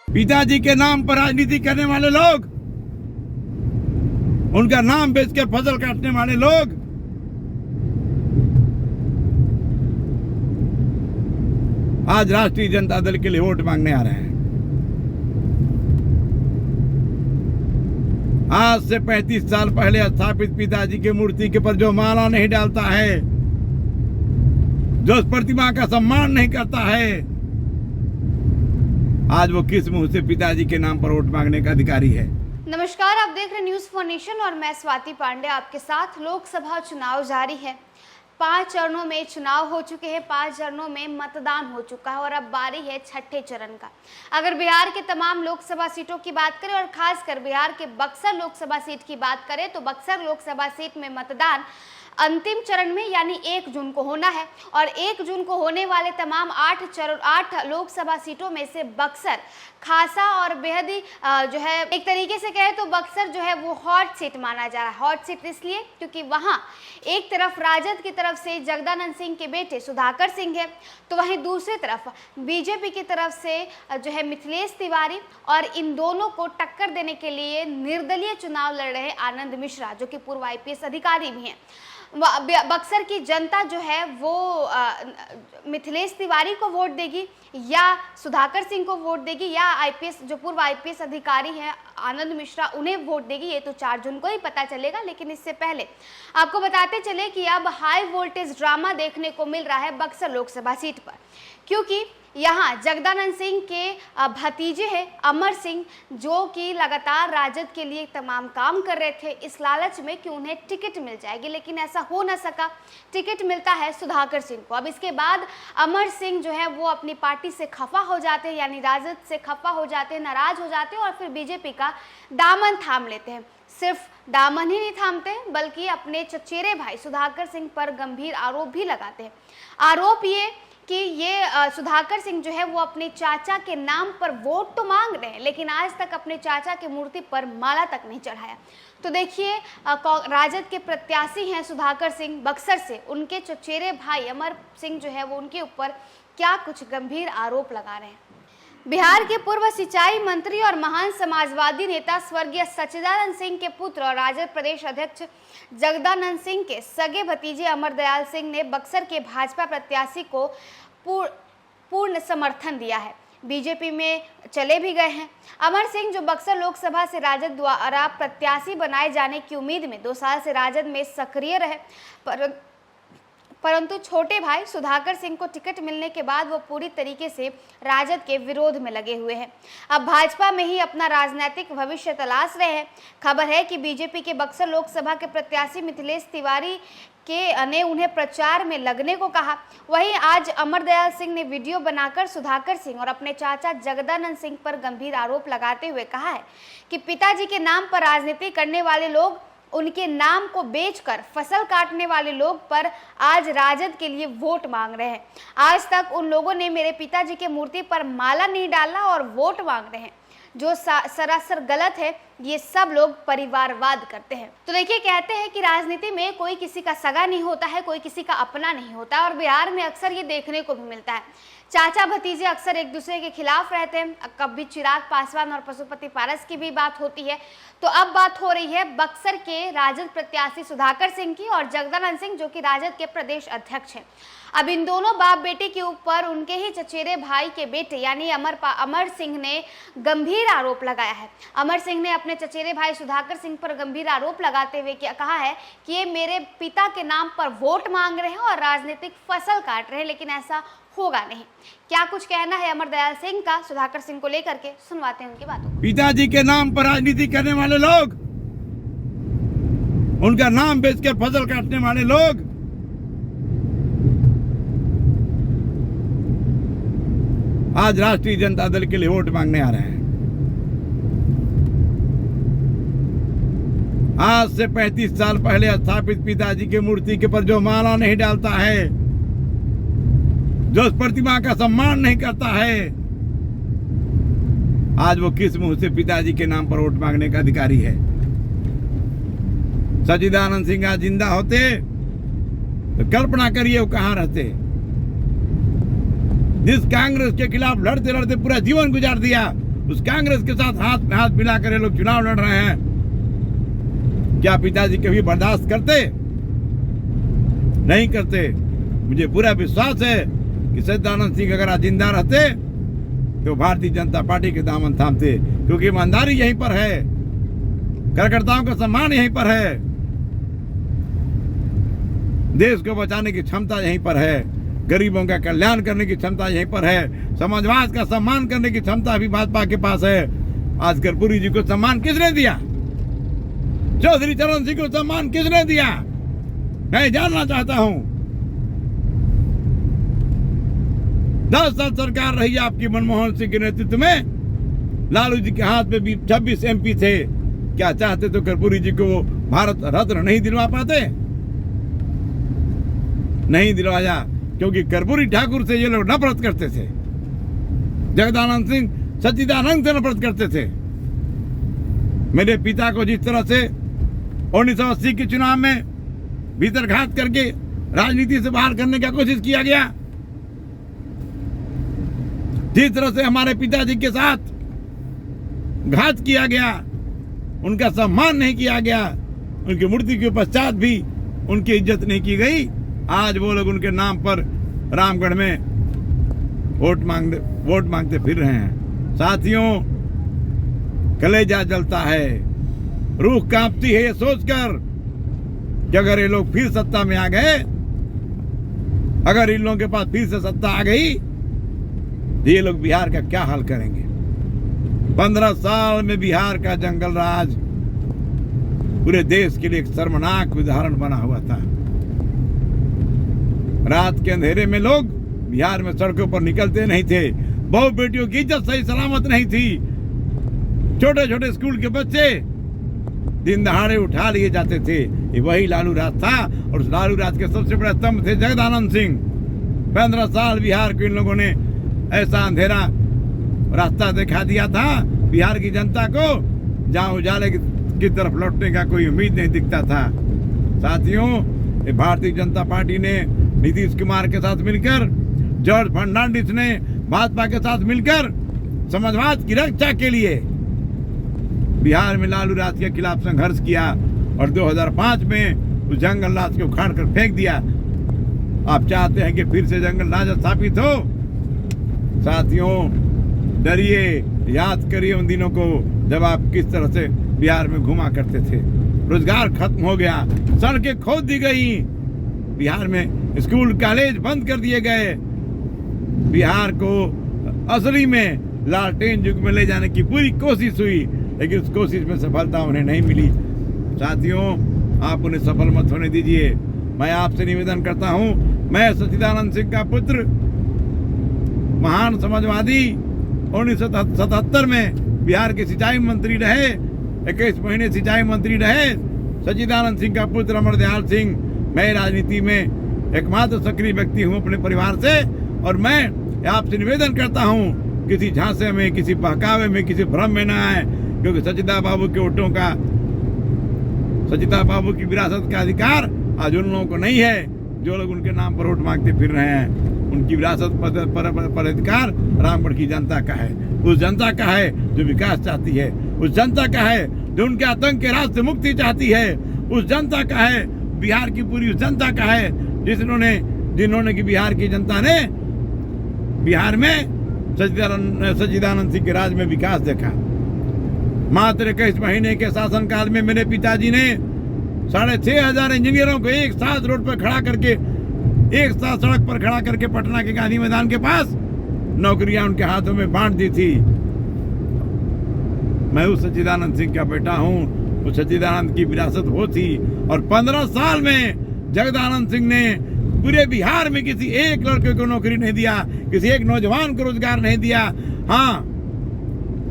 पिताजी के नाम पर राजनीति करने वाले लोग, उनका नाम बेचकर फसल काटने वाले लोग आज राष्ट्रीय जनता दल के लिए वोट मांगने आ रहे हैं। आज से 35 साल पहले स्थापित पिताजी की मूर्ति के पर जो माला नहीं डालता है, जो उस प्रतिमा का सम्मान नहीं करता है, आज वो किस मुंह से पिताजी के नाम पर वोट मांगने का अधिकारी है। नमस्कार, आप देख रहे न्यूज फॉर नेशन और मैं स्वाति पांडे आपके साथ। लोकसभा चुनाव जारी है। 5 चरणों में चुनाव हो चुके हैं, 5 चरणों में मतदान हो चुका है और अब बारी है छठे चरण का। अगर बिहार के तमाम लोकसभा सीटों की बात करें और खासकर बिहार के बक्सर लोकसभा सीट की बात करें तो बक्सर लोकसभा सीट में मतदान अंतिम चरण में यानी 1 जून को होना है और 1 जून को होने वाले तमाम 8 लोकसभा सीटों में से बक्सर खासा और बेहद ही जो है एक तरीके से कहे तो बक्सर जो है वो हॉट सीट माना जा रहा है। हॉट सीट इसलिए क्योंकि वहां एक तरफ राजद की तरफ से जगदानंद सिंह के बेटे सुधाकर सिंह है, तो वहीं दूसरी तरफ बीजेपी की तरफ से जो है मिथिलेश तिवारी और इन दोनों को टक्कर देने के लिए निर्दलीय चुनाव लड़ रहे आनंद मिश्रा, जो कि पूर्व IPS अधिकारी भी हैं। बक्सर की जनता जो है वो मिथिलेश तिवारी को वोट देगी या सुधाकर सिंह को वोट देगी या IPS जो पूर्व IPS अधिकारी हैं आनंद मिश्रा उन्हें वोट देगी, ये तो 4 जून को ही पता चलेगा। लेकिन इससे पहले आपको बताते चले कि अब हाई वोल्टेज ड्रामा देखने को मिल रहा है बक्सर लोकसभा सीट पर, क्योंकि यहाँ जगदानंद सिंह के भतीजे हैं अमर सिंह, जो कि लगातार राजद के लिए तमाम काम कर रहे थे इस लालच में कि उन्हें टिकट मिल जाएगी, लेकिन ऐसा हो न सका। टिकट मिलता है सुधाकर सिंह को। अब इसके बाद अमर सिंह जो है वो अपनी पार्टी से खफा हो जाते हैं, यानी राजद से खफा हो जाते हैं, नाराज हो जाते हैं और फिर बीजेपी का दामन थाम लेते हैं। सिर्फ दामन ही नहीं थामते बल्कि अपने चचेरे भाई सुधाकर सिंह पर गंभीर आरोप भी लगाते हैं। आरोप ये कि ये सुधाकर सिंह जो है वो अपने चाचा के नाम पर वोट तो मांग रहे हैं, लेकिन आज तक अपने चाचा की मूर्ति पर माला तक नहीं चढ़ाया। तो देखिए राजद के प्रत्याशी हैं सुधाकर सिंह बक्सर से, उनके चचेरे भाई अमर सिंह जो है वो उनके ऊपर क्या कुछ गंभीर आरोप लगा रहे हैं। बिहार के पूर्व सिंचाई मंत्री और महान समाजवादी नेता स्वर्गीय सच्चिदानंद सिंह के पुत्र और राजद प्रदेश अध्यक्ष जगदानंद सिंह के सगे भतीजे अमरदयाल सिंह ने बक्सर के भाजपा प्रत्याशी को पूर्ण समर्थन दिया है। बीजेपी में चले भी गए हैं। अमर सिंह जो बक्सर लोकसभा से राजद द्वारा प्रत्याशी बनाए जाने की उम्मीद में 2 साल से राजद में सक्रिय रहे, परंतु छोटे भाई सुधाकर सिंह को टिकट मिलने के बाद वो पूरी तरीके से राजद के विरोध में लगे हुए हैं। अब भाजपा में ही अपना राजनीतिक भविष्य तलाश रहे हैं। खबर है कि बीजेपी के बक्सर लोकसभा के प्रत्याशी मिथिलेश तिवारी ने उन्हें प्रचार में लगने को कहा। वहीं आज अमरदयाल सिंह ने वीडियो बनाकर सुधाकर सिंह और अपने चाचा जगदानंद सिंह पर गंभीर आरोप लगाते हुए कहा है कि पिताजी के नाम पर राजनीति करने वाले लोग, उनके नाम को बेचकर फसल काटने वाले लोग पर आज राजद के लिए वोट मांग रहे हैं। आज तक उन लोगों ने मेरे पिताजी के मूर्ति पर माला नहीं डाला और वोट मांग रहे हैं, जो सरासर गलत है। ये सब लोग परिवारवाद करते हैं। तो देखिए, कहते हैं कि राजनीति में कोई किसी का सगा नहीं होता है, कोई किसी का अपना नहीं होता, और बिहार में अक्सर ये देखने को भी मिलता है। चाचा भतीजे अक्सर एक दूसरे के खिलाफ रहते हैं। कभी चिराग पासवान और पशुपति पारस की भी बात होती है। तो अब बात हो रही है बक्सर के राजद प्रत्याशी सुधाकर सिंह की और जगदानंद सिंह, जो कि राजद के प्रदेश अध्यक्ष हैं। अब इन दोनों बाप बेटे के ऊपर उनके ही चचेरे भाई के बेटे यानी अमर सिंह ने गंभीर आरोप लगाया है। अमर सिंह ने अपने चचेरे भाई सुधाकर सिंह पर गंभीर आरोप लगाते हुए कहा है कि ये मेरे पिता के नाम पर वोट मांग रहे हैं और राजनीतिक फसल काट रहे हैं, लेकिन ऐसा होगा नहीं। क्या कुछ कहना है अमरदयाल सिंह का सुधाकर सिंह को लेकर के, सुनवाते हैं उनकी बातों। पिताजी के नाम पर राजनीति करने वाले लोग, उनका नाम बेचकर फसल काटने वाले लोग आज राष्ट्रीय जनता दल के लिए वोट मांगने आ रहे हैं। आज से 35 साल पहले स्थापित पिताजी की मूर्ति के पर जो माला नहीं डालता है, जो उस प्रतिमा का सम्मान नहीं करता है, आज वो किस मुंह से पिताजी के नाम पर वोट मांगने का अधिकारी है। सच्चिदानंद सिंह आज जिंदा होते तो कल्पना करिए वो कहां रहते। जिस कांग्रेस के खिलाफ लड़ते लड़ते पूरा जीवन गुजार दिया, उस कांग्रेस के साथ हाथ में हाथ मिलाकर ये लोग चुनाव लड़ रहे हैं। क्या पिताजी कभी बर्दाश्त करते? नहीं करते। मुझे पूरा विश्वास है कि सच्चिदानंद सिंह अगर आज जिंदा रहते तो भारतीय जनता पार्टी के दामन थामते, क्योंकि ईमानदारी यहीं पर है, कार्यकर्ताओं का सम्मान यहीं पर है, देश को बचाने की क्षमता यहीं पर है, गरीबों का कल्याण करने की क्षमता यहीं पर है, समाजवाद का सम्मान करने की क्षमता भी भाजपा के पास है। आज कर्पूरी जी को सम्मान किसने दिया? चौधरी चरण सिंह को सम्मान किसने दिया? मैं जानना चाहता हूं। 10 साल सरकार रही आपकी मनमोहन सिंह के नेतृत्व में। लालू जी के हाथ में भी 26 MP थे। क्या चाहते तो कर्पूरी जी को वो भारत रत्न नहीं दिलवा पाते? नहीं दिलवाया, क्योंकि कर्पूरी ठाकुर से ये लोग नफरत करते थे। जगदानंद सिंह सच्चिदानंद से नफरत करते थे। मेरे पिता को जिस तरह से 1980 के चुनाव में भीतरघात करके राजनीति से बाहर करने का कोशिश किया गया, जिस तरह से हमारे पिताजी के साथ घात किया गया, उनका सम्मान नहीं किया गया, उनकी मूर्ति के पश्चात भी उनकी इज्जत नहीं की गई। आज वो लोग उनके नाम पर रामगढ़ में वोट मांगते फिर रहे हैं। साथियों, कलेजा जलता है, रूह कांपती है ये सोचकर कि अगर ये लोग फिर सत्ता में आ गए, अगर इन लोगों के पास फिर से सत्ता आ गई तो ये लोग बिहार का क्या हाल करेंगे। 15 साल में बिहार का जंगल राज पूरे देश के लिए एक शर्मनाक उदाहरण बना हुआ था। रात के अंधेरे में लोग बिहार में सड़कों पर निकलते नहीं थे। बहु बेटियों की इज्जत सही सलामत नहीं थी। छोटे छोटे स्कूल के बच्चे दिन दहाड़े उठा लिए जाते थे। ये वही लालू राज था, और उस लालू राज के सबसे बड़े स्तंभ थे जगदानंद सिंह। 15 साल बिहार को इन लोगों ने ऐसा अंधेरा रास्ता दिखा दिया था बिहार की जनता को, जहां उजाले की तरफ लौटने का कोई उम्मीद नहीं दिखता था। साथियों, ये भारतीय जनता पार्टी ने नीतीश कुमार के साथ मिलकर, जॉर्ज फर्नांडिस ने भाजपा के साथ मिलकर समाजवाद की रक्षा के लिए बिहार में लालू राज के खिलाफ संघर्ष किया, और 2005 में उस जंगल राज को उखाड़ कर फेंक दिया। आप चाहते हैं कि फिर से जंगल राज स्थापित हो? साथियों, डरिए, याद करिए उन दिनों को जब आप किस तरह से बिहार में घुमा करते थे। रोजगार खत्म हो गया, सड़कें खोद दी गई, बिहार में स्कूल कॉलेज बंद कर दिए गए। बिहार को असली में लालटेन युग में ले जाने की पूरी कोशिश हुई, लेकिन उस कोशिश में सफलता उन्हें नहीं मिली। साथियों, आप उन्हें सफल मत होने दीजिए। मैं आपसे निवेदन करता हूं, मैं सच्चिदानंद सिंह का पुत्र, महान समाजवादी, 1977 में बिहार के सिंचाई मंत्री रहे, 21 महीने सिंचाई मंत्री रहे सच्चिदानंद सिंह का पुत्र अमरदयाल सिंह। मैं राजनीति में एकमात्र सक्रिय व्यक्ति हूं अपने परिवार से, और मैं आपसे निवेदन करता हूं, किसी झांसे में, किसी बहकावे में, किसी भ्रम में न आए, क्योंकि सच्चिदा बाबू के वोटों का, सच्चिदा बाबू की विरासत का अधिकार आज उन लोगों को नहीं है जो लोग उनके नाम पर वोट मांगते फिर रहे हैं। उनकी विरासत पर अधिकार रामगढ़ की जनता का है, उस जनता का है जो विकास चाहती है, उस जनता का है जो उनके आतंक के राज से मुक्ति चाहती है, उस जनता का है, बिहार की पूरी उस जनता का है जिन्होंने कि बिहार की जनता ने बिहार में सच्चिदानंद सिंह के राज में विकास देखा। मात्र 21 महीने के शासनकाल में मेरे पिताजी ने 6500 इंजीनियरों को एक साथ रोड पर खड़ा करके, एक साथ सड़क पर खड़ा करके पटना के गांधी मैदान के पास नौकरियां उनके हाथों में बांट दी थी। मैं उस सच्चिदानंद सिंह का बेटा हूं, उस सच्चिदानंद की विरासत वो थी। और 15 साल में जगदानंद सिंह ने पूरे बिहार में किसी एक लड़के को नौकरी नहीं दिया, किसी एक नौजवान को रोजगार नहीं दिया। हाँ,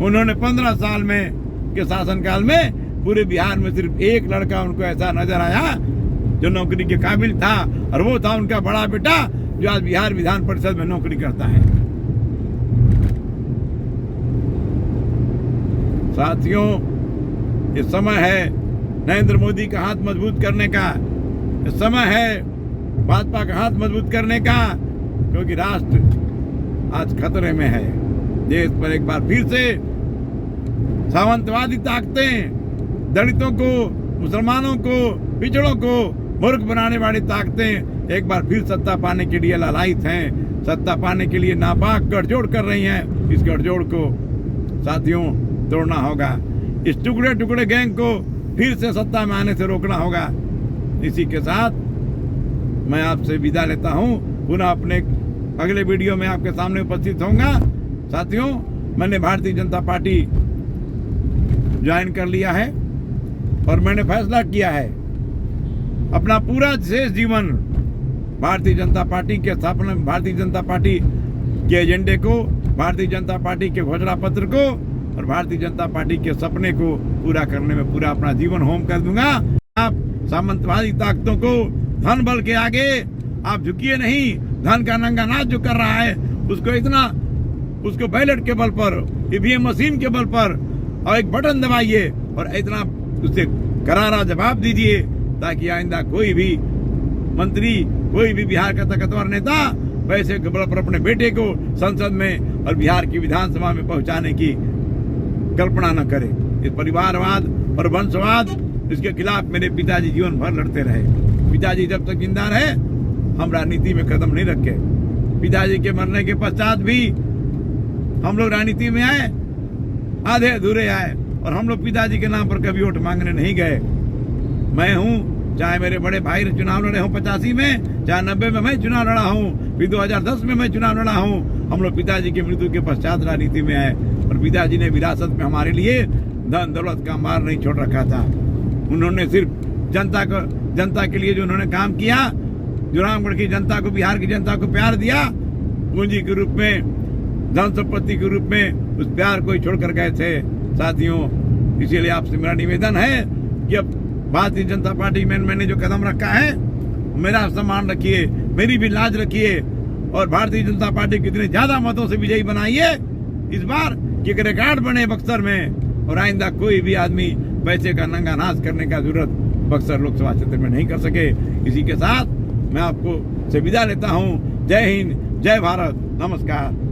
उन्होंने 15 साल में के शासनकाल में पूरे बिहार में सिर्फ एक लड़का उनको ऐसा नजर आया जो नौकरी के काबिल था, और वो था उनका बड़ा बेटा जो आज बिहार विधान परिषद में नौकरी करता है। साथियों, ये समय है नरेंद्र मोदी का हाथ मजबूत करने का, ये समय है भाजपा का हाथ मजबूत करने का, क्योंकि राष्ट्र आज खतरे में है। देश पर एक बार फिर से सामंतवादी ताकतें दलितों को, मुसलमानों को, पिछड़ों को मूर्ख बनाने वाली ताकतें एक बार फिर सत्ता पाने के लिए लालायित हैं, सत्ता पाने के लिए नापाक गठजोड़ कर रही हैं। इस गठजोड़ को साथियों तोड़ना होगा। इस टुकड़े टुकड़े गैंग को फिर से सत्ता में आने से रोकना होगा। इसी के साथ मैं आपसे विदा लेता हूं। पुनः अपने अगले वीडियो में आपके सामने उपस्थित होऊंगा। साथियों, मैंने भारतीय जनता पार्टी ज्वाइन कर लिया है और मैंने फैसला किया है अपना पूरा शेष जीवन भारतीय जनता पार्टी के स्थापना, भारतीय जनता पार्टी के एजेंडे को, भारतीय जनता पार्टी के घोषणा पत्र को और भारतीय जनता पार्टी के सपने को पूरा करने में पूरा अपना जीवन होम कर दूंगा। आप सामंतवादी ताकतों को धन बल के आगे आप झुकिए नहीं। धन का नंगा नाच जो कर रहा है उसको बैलेट के बल पर, ईवीएम मशीन के बल पर और एक बटन दबाइए और इतना उससे करारा जवाब दीजिए ताकि आइंदा कोई भी मंत्री, कोई भी बिहार का ताकतवर नेता पैसे के बल पर अपने बेटे को संसद में और बिहार की विधानसभा में पहुंचाने की कल्पना न करे। इस परिवारवाद और वंशवाद, इसके खिलाफ मेरे पिताजी जीवन भर लड़ते रहे। पिताजी जब तक जिंदा रहे हम राजनीति में कदम नहीं रखे। पिताजी के मरने के पश्चात भी हम लोग राजनीति में आए, आधे अधूरे आए और हम लोग पिताजी के नाम पर कभी वोट मांगने नहीं गए। मैं हूँ, चाहे मेरे बड़े भाई चुनाव लड़े हों 85 में, चाहे 90 में मैं चुनाव लड़ा हूँ, फिर 2010 में मैं चुनाव लड़ा हूँ। हम लोग पिताजी की मृत्यु के पश्चात राजनीति में आए और पिताजी ने विरासत में हमारे लिए धन दौलत का मार नहीं छोड़ रखा था। उन्होंने सिर्फ जनता के लिए जो उन्होंने काम किया, जो रामगढ़ की जनता को, बिहार की जनता को प्यार दिया, पूंजी के रूप में, धन संपत्ति के रूप में, उस प्यार को ही छोड़कर गए थे। साथियों, इसीलिए आपसे मेरा निवेदन है कि अब भारतीय जनता पार्टी में मैंने जो कदम रखा है, मेरा सम्मान रखिए, मेरी भी लाज रखिए और भारतीय जनता पार्टी को इतने ज्यादा मतों से विजयी बनाइए इस बार कि एक रिकॉर्ड बने बक्सर में और आइंदा कोई भी आदमी पैसे का नंगा नाच करने का जरूरत बक्सर लोकसभा क्षेत्र में नहीं कर सके। इसी के साथ मैं आपको से विदा लेता हूँ। जय हिंद, जय भारत, नमस्कार।